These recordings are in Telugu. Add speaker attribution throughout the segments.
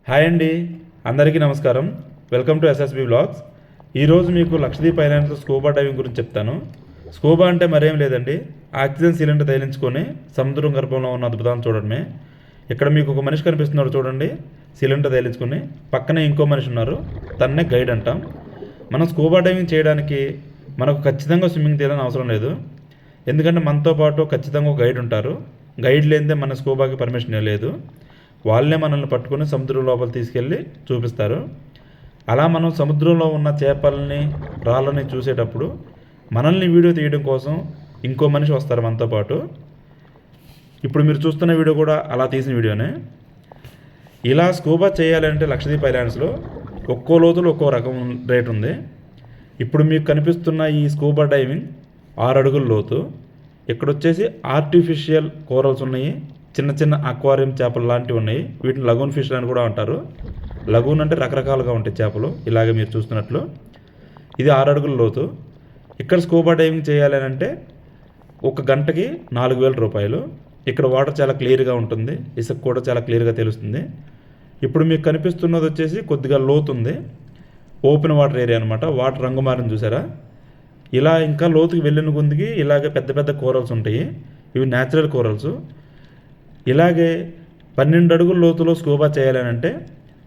Speaker 1: హాయ్ అండి, అందరికీ నమస్కారం. Welcome to SSB blogs. ఈరోజు మీకు లక్షద్వీప్ ఐలాండ్స్లో స్కూబా డైవింగ్ గురించి చెప్తాను. స్కూబా అంటే మరేం లేదండి, ఆక్సిజన్ సిలిండర్ తగిలించుకొని సముద్రం గర్భంలో ఉన్న అద్భుతాన్ని చూడడమే. ఇక్కడ మీకు ఒక మనిషి కనిపిస్తున్నాడు చూడండి, సిలిండర్ తగిలించుకొని. పక్కనే ఇంకో మనిషి ఉన్నారు, తన్నే గైడ్ అంటాం. మనం స్కూబా డైవింగ్ చేయడానికి మనకు ఖచ్చితంగా స్విమ్మింగ్ తెలియని అవసరం లేదు. ఎందుకంటే మనతో పాటు ఖచ్చితంగా ఒక గైడ్ ఉంటారు. గైడ్ లేనిదే మన స్కూబాకి పర్మిషన్ లేదు. వాళ్ళే మనల్ని పట్టుకొని సముద్రం లోపల తీసుకెళ్ళి చూపిస్తారు. అలా మనం సముద్రంలో ఉన్న చేపలని రాళ్ళని చూసేటప్పుడు మనల్ని వీడియో తీయడం కోసం ఇంకో మనిషి వస్తారు మనతో పాటు. ఇప్పుడు మీరు చూస్తున్న వీడియో కూడా అలా తీసిన వీడియోనే. ఇలా స్కూబా చేయాలంటే లక్షద్వీప్ ఐలాండ్స్లో ఒక్కో లోతులో ఒక్కో రకం రేట్ ఉంది. ఇప్పుడు మీకు కనిపిస్తున్న ఈ స్కూబా డైవింగ్ 6 అడుగుల లోతు. ఇక్కడ వచ్చేసి ఆర్టిఫిషియల్ కోరల్స్ ఉన్నాయి, చిన్న చిన్న అక్వారియం చేపలు లాంటివి ఉన్నాయి. వీటిని లగూన్ ఫిష్ అని కూడా అంటారు. లగూన్ అంటే రకరకాలుగా ఉంటాయి చేపలు, ఇలాగే మీరు చూస్తున్నట్లు. ఇది 6 అడుగుల లోతు. ఇక్కడ స్కూబా డైవింగ్ చేయాలి అంటే ఒక గంటకి 4,000 రూపాయలు. ఇక్కడ వాటర్ చాలా క్లియర్గా ఉంటుంది, ఇసుక కూడా చాలా క్లియర్గా తెలుస్తుంది. ఇప్పుడు మీకు కనిపిస్తున్నది వచ్చేసి కొద్దిగా లోతు ఉంది, ఓపెన్ వాటర్ ఏరియా అనమాట. వాటర్ రంగు మారిన చూసారా. ఇలా ఇంకా లోతుకి వెళ్ళిన కొద్దికి ఇలాగే పెద్ద పెద్ద కోరల్స్ ఉంటాయి. ఇవి న్యాచురల్ కోరల్స్. ఇలాగే 12 అడుగుల లోతులో స్కూబా చేయాలంటే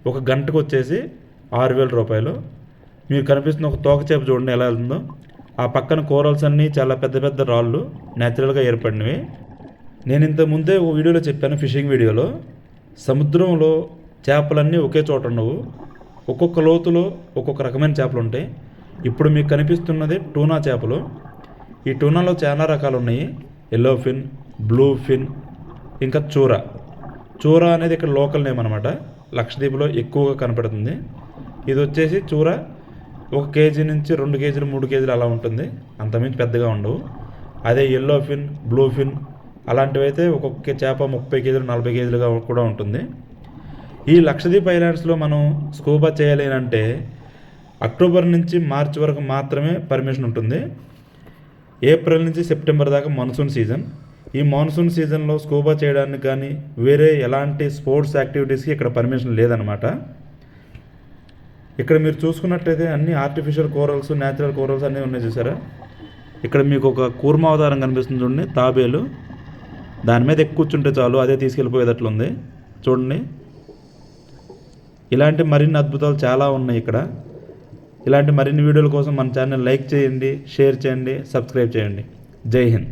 Speaker 1: ఒక గంటకు వచ్చేసి 6,000 రూపాయలు. మీరు కనిపిస్తున్న ఒక తోక చేప చూడండి ఎలా వెళ్తుందో. ఆ పక్కన కోరల్స్ అన్నీ చాలా పెద్ద పెద్ద రాళ్ళు, న్యాచురల్గా ఏర్పడినవి. నేను ఇంత ముందే ఓ వీడియోలో చెప్పాను, ఫిషింగ్ వీడియోలో. సముద్రంలో చేపలన్నీ ఒకే చోట ఉండవు, ఒక్కొక్క లోతులో ఒక్కొక్క రకమైన చేపలు ఉంటాయి. ఇప్పుడు మీకు కనిపిస్తున్నది టూనా చేపలు. ఈ టూనాలో చాలా రకాలు ఉన్నాయి. ఎల్లో ఫిన్, బ్లూ ఫిన్, ఇంకా చూరా అనేది ఇక్కడ లోకల్ నేమ్ అనమాట. లక్షద్వీప్లో ఎక్కువగా కనపడుతుంది. ఇది వచ్చేసి చూర 1 కేజీ నుంచి 2 కేజీలు 3 కేజీలు అలా ఉంటుంది, అంతమించి పెద్దగా ఉండవు. అదే ఎల్లో ఫిన్, బ్లూ ఫిన్ అలాంటివి అయితే ఒక్కొక్క చేప 30 కేజీలు 40 కేజీలుగా కూడా ఉంటుంది. ఈ లక్షద్వీప్ ఐలాండ్స్లో మనం స్కూబా చేయాలి అంటే అక్టోబర్ నుంచి మార్చి వరకు మాత్రమే పర్మిషన్ ఉంటుంది. ఏప్రిల్ నుంచి సెప్టెంబర్ దాకా మాన్సూన్ సీజన్. ఈ మాన్సూన్ సీజన్లో స్కూబా చేయడానికి కానీ వేరే ఎలాంటి స్పోర్ట్స్ యాక్టివిటీస్కి ఇక్కడ పర్మిషన్ లేదనమాట. ఇక్కడ మీరు చూసుకున్నట్లయితే అన్ని ఆర్టిఫిషియల్ కోరల్స్, న్యాచురల్ కోరల్స్ అన్నీ ఉన్నాయి చూసారా. ఇక్కడ మీకు ఒక కూర్మ అవతారం కనిపిస్తుంది చూడండి, తాబేలు. దాని మీద కూర్చుంటే చాలు, అదే తీసుకెళ్ళిపోయేటట్లుంది చూడండి. ఇలాంటి మరిన్ని అద్భుతాలు చాలా ఉన్నాయి ఇక్కడ. ఇలాంటి మరిన్ని వీడియోల కోసం మన ఛానల్ లైక్ చేయండి, షేర్ చేయండి, సబ్స్క్రైబ్ చేయండి. జై హింద్.